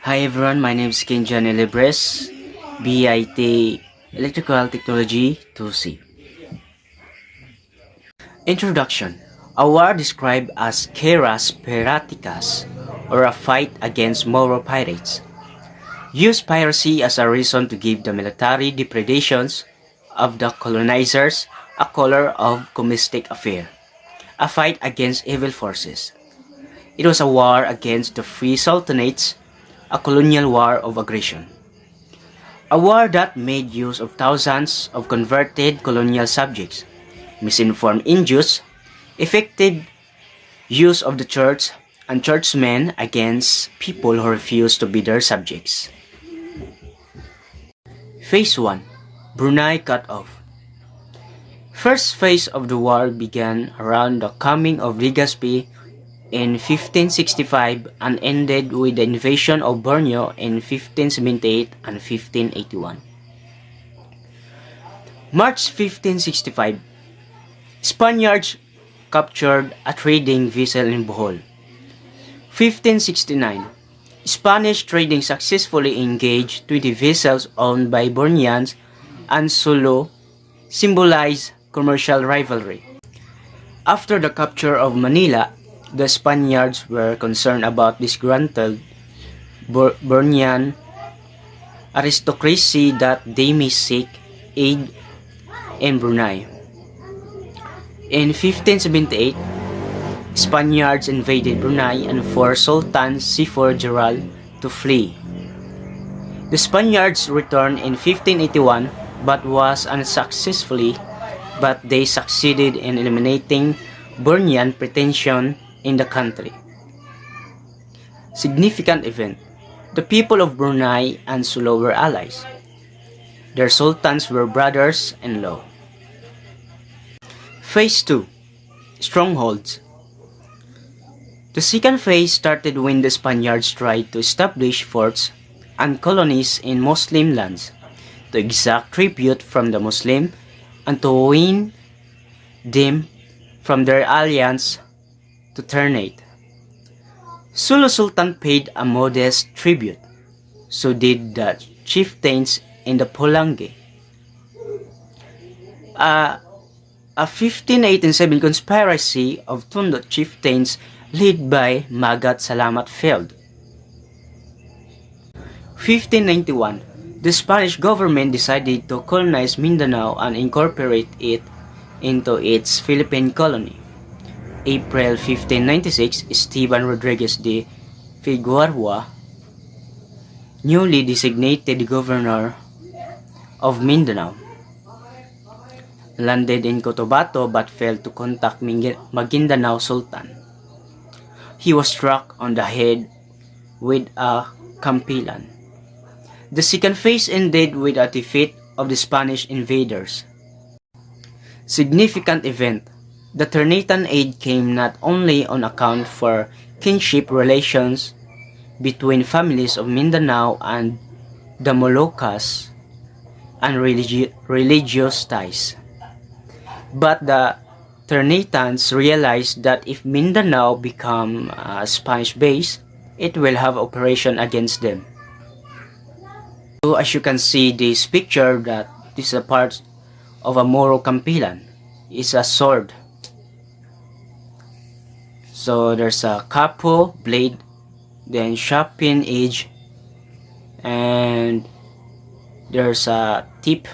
Hi everyone, my name is Kenjan Libres, BIT Electrical Technology 2C. Introduction. A war described as Keras Piraticas, or a fight against Moro pirates, used piracy as a reason to give the military depredations of the colonizers a color of commistic affair, a fight against evil forces. It was a war against the free sultanates, a colonial war of aggression. A war that made use of thousands of converted colonial subjects, misinformed Indians, effective use of the church and churchmen against people who refused to be their subjects. Phase 1. Brunei cut off. First phase of the war began around the coming of Legazpi in 1565 and ended with the invasion of Borneo in 1578 and 1581. March 1565, Spaniards captured a trading vessel in Bohol. 1569, Spanish trading successfully engaged 20 vessels owned by Borneans and Sulu, symbolized commercial rivalry. After the capture of Manila, the Spaniards were concerned about disgruntled Bornean aristocracy that they may seek aid in Brunei. In 1578, Spaniards invaded Brunei and forced Sultan Sifur Jeral to flee. The Spaniards returned in 1581 but was unsuccessfully, but they succeeded in eliminating Bornean pretension in the country. Significant event. The people of Brunei and Sulu were allies. Their sultans were brothers-in-law. Phase 2. Strongholds. The second phase started when the Spaniards tried to establish forts and colonies in Muslim lands, to exact tribute from the Muslim and to win them from their alliance to Ternate. Sulu Sultan paid a modest tribute, so did the chieftains in the Pulangi. A 1587 conspiracy of Tondo chieftains led by Magat Salamat failed. 1591, the Spanish government decided to colonize Mindanao and incorporate it into its Philippine colony. April 1596, Esteban Rodriguez de Figueroa, newly designated governor of Mindanao, landed in Cotabato but failed to contact Maguindanao Sultan. He was struck on the head with a campilan. The second phase ended with a defeat of the Spanish invaders. Significant event. The Ternatan aid came not only on account for kinship relations between families of Mindanao and the Moluccas and religious ties, but the Ternatans realized that if Mindanao become a Spanish base, it will have operation against them. So as you can see this picture, that this is a part of a Moro campilan. It's a sword. So there's a capo, blade, then sharpen edge, and there's a tip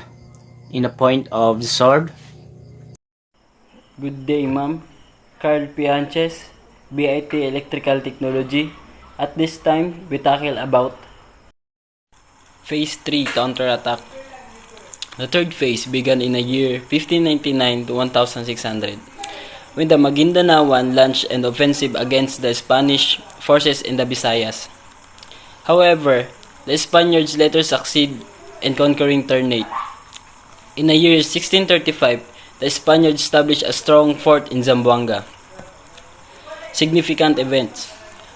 in the point of the sword. Good day, ma'am. Carl Pianches, BIT Electrical Technology. At this time, we tackle about Phase 3 Counterattack. The third phase began in the year 1599 to 1600, when the Maguindanaoan launched an offensive against the Spanish forces in the Visayas. However, the Spaniards later succeed in conquering Ternate. In the year 1635, the Spaniards established a strong fort in Zamboanga. Significant events.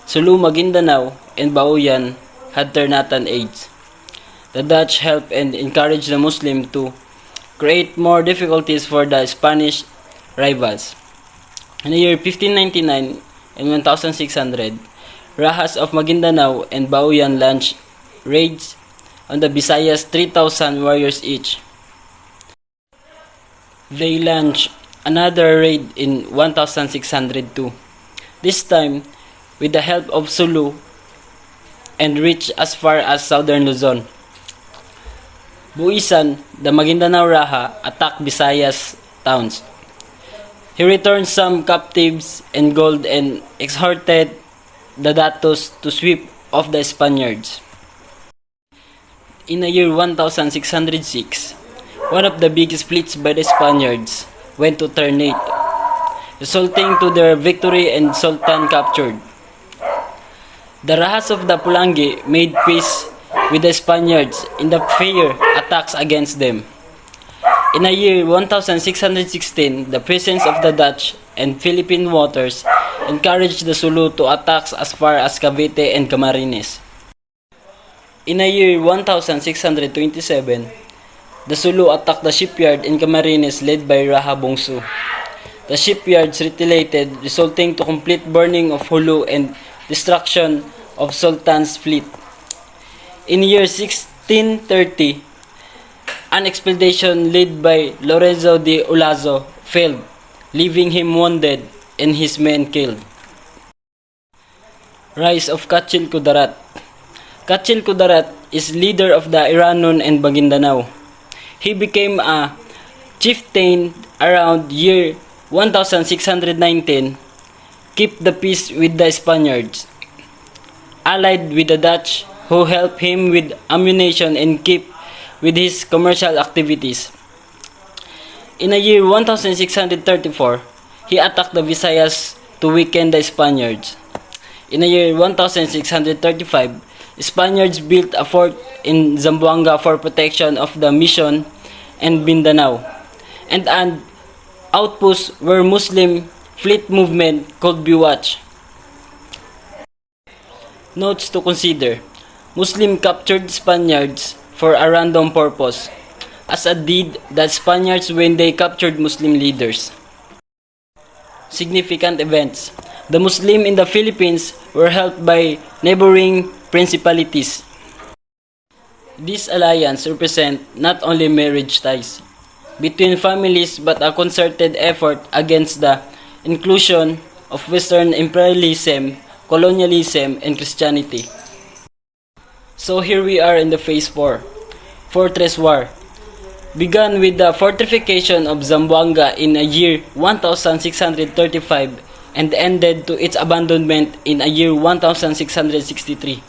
Sulu, Maguindanao, and Baoyan had Ternatan aids. The Dutch helped and encouraged the Muslims to create more difficulties for the Spanish rivals. In the year 1599 and 1600, Rahas of Maguindanao and Baoyan launched raids on the Visayas, 3,000 warriors each. They launched another raid in 1602, this time with the help of Sulu, and reached as far as southern Luzon. Buisan, the Maguindanao Raha, attacked Visayas towns. He returned some captives and gold and exhorted the Datos to sweep off the Spaniards. In the year 1606, one of the biggest fleets by the Spaniards went to Ternate, resulting to their victory and Sultan captured. The Rahas of the Pulangi made peace with the Spaniards in the fear attacks against them. In the year 1616, the presence of the Dutch and Philippine waters encouraged the Sulu to attacks as far as Cavite and Camarines. In the year 1627, the Sulu attacked the shipyard in Camarines led by Raha Bongsu. The shipyards retaliated, resulting to complete burning of Hulu and destruction of Sultan's fleet. In year 1630, an expedition led by Lorenzo de Olazo failed, leaving him wounded and his men killed. Rise of Kachil Kudarat. Kachil Kudarat is leader of the Iranon and Maguindanao. He became a chieftain around year 1619, keep the peace with the Spaniards, allied with the Dutch who helped him with ammunition and keep with his commercial activities. In the year 1634, he attacked the Visayas to weaken the Spaniards. In the year 1635, Spaniards built a fort in Zamboanga for protection of the mission and Mindanao, and an outpost where Muslim fleet movement could be watched. Notes to consider: Muslim captured Spaniards for a random purpose, as a deed that Spaniards when they captured Muslim leaders. Significant events: the Muslim in the Philippines were helped by neighboring principalities. This alliance represents not only marriage ties between families but a concerted effort against the inclusion of Western imperialism, colonialism, and Christianity. So here we are in the phase 4, Fortress War. Began with the fortification of Zamboanga in a year 1635 and ended to its abandonment in a year 1663.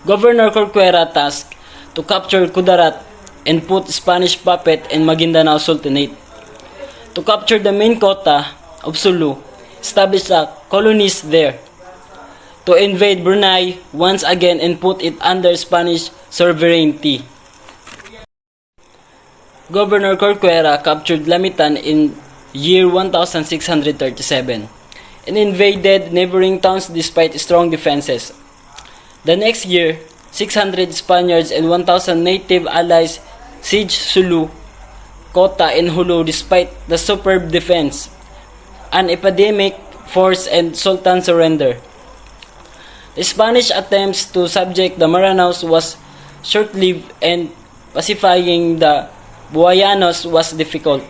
Governor Corcuera tasked to capture Kudarat and put Spanish puppet in Maguindanao Sultanate. To capture the main kota of Sulu, established a colonies there. To invade Brunei once again and put it under Spanish sovereignty. Governor Corcuera captured Lamitan in year 1637 and invaded neighboring towns despite strong defenses. The next year, 600 Spaniards and 1,000 native allies sieged Sulu, Kota, and Hulu despite the superb defense. An epidemic force and Sultan surrender. The Spanish attempts to subject the Maranaos was short-lived and pacifying the Buayanos was difficult.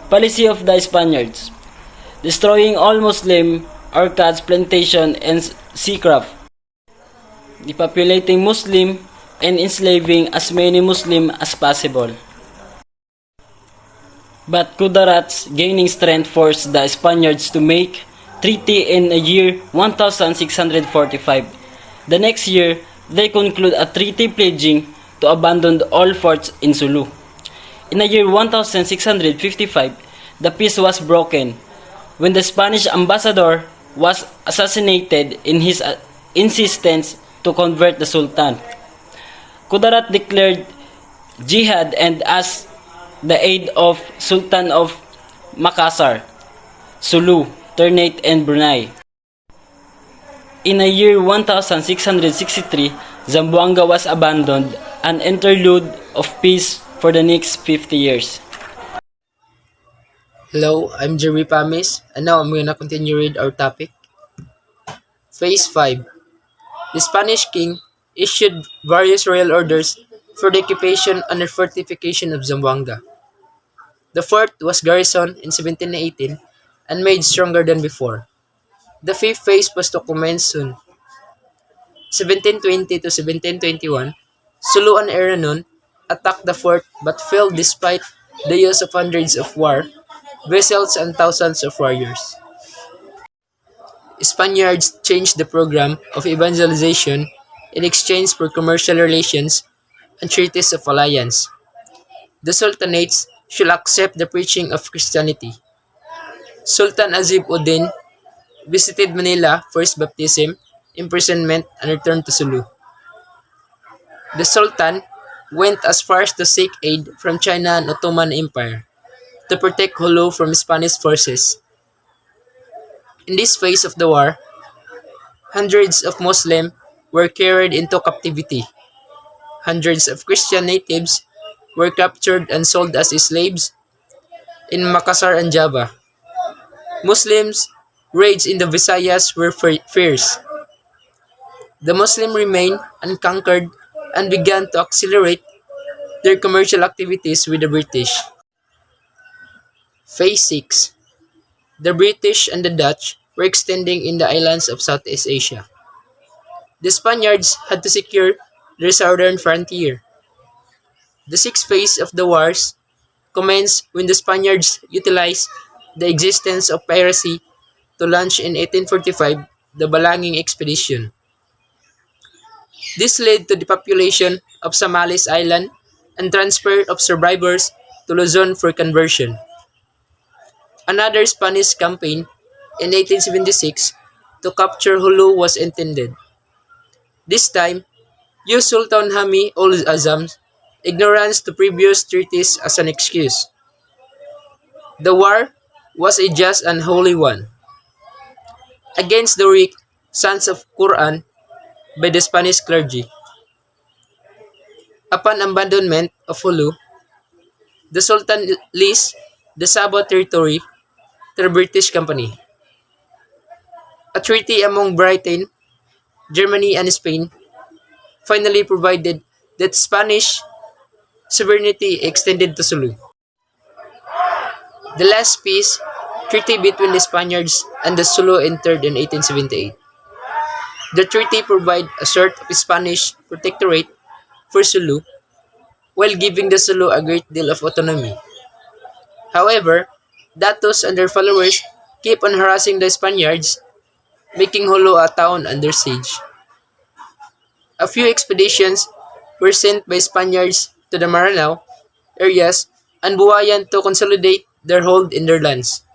Policy of the Spaniards: destroying all Muslim orchards, plantation, and seacraft. Depopulating Muslim and enslaving as many Muslim as possible. But Kudarat's gaining strength forced the Spaniards to make treaty in the year 1645. The next year, they conclude a treaty pledging to abandon all forts in Sulu. In the year 1655, the peace was broken when the Spanish ambassador was assassinated in his insistence to convert the Sultan. Kudarat declared jihad and asked the aid of Sultan of Makassar, Sulu, Ternate, and Brunei. In the year 1663, Zamboanga was abandoned, an interlude of peace for the next 50 years. Hello, I'm Jerry Pamis, and now I'm gonna continue read our topic. Phase 5. The Spanish king issued various royal orders for the occupation and fortification of Zamboanga. The fort was garrisoned in 1718 and made stronger than before. The fifth phase was to commence soon. 1720 to 1721, Sulu and Aranon attacked the fort but failed despite the use of hundreds of war vessels and thousands of warriors. Spaniards changed the program of evangelization in exchange for commercial relations and treaties of alliance. The sultanates should accept the preaching of Christianity. Sultan Azib Uddin visited Manila for his baptism, imprisonment, and return to Sulu. The Sultan went as far as to seek aid from China and Ottoman Empire to protect Hulu from Spanish forces. In this phase of the war, hundreds of Muslims were carried into captivity. Hundreds of Christian natives were captured and sold as slaves in Makassar and Java. Muslims raids in the Visayas were fierce. The Muslims remained unconquered and began to accelerate their commercial activities with the British. Phase 6. The British and the Dutch were extending in the islands of Southeast Asia. The Spaniards had to secure their southern frontier. The sixth phase of the wars commenced when the Spaniards utilized the existence of piracy to launch in 1845 the Balanging Expedition. This led to the population of Samalis Island and transfer of survivors to Luzon for conversion. Another Spanish campaign in 1876 to capture Hulu was intended. This time, used Sultan Hami ul Azam's ignorance to previous treaties as an excuse. The war was a just and holy one against the weak sons of Quran by the Spanish clergy. Upon abandonment of Hulu, the Sultan leased the Sabah territory to the British Company. A treaty among Britain, Germany, and Spain finally provided that Spanish sovereignty extended to Sulu. The last peace treaty between the Spaniards and the Sulu entered in 1878. The treaty provided a sort of Spanish protectorate for Sulu while giving the Sulu a great deal of autonomy. However, Datos and their followers keep on harassing the Spaniards, making Holo a town under siege. A few expeditions were sent by Spaniards to the Maranao areas and Buayan to consolidate their hold in their lands.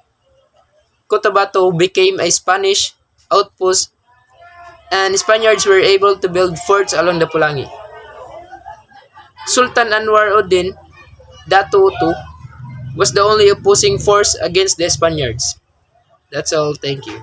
Cotabato became a Spanish outpost and Spaniards were able to build forts along the Pulangi. Sultan Anwar Uddin, Dato II, was the only opposing force against the Spaniards. That's all. Thank you.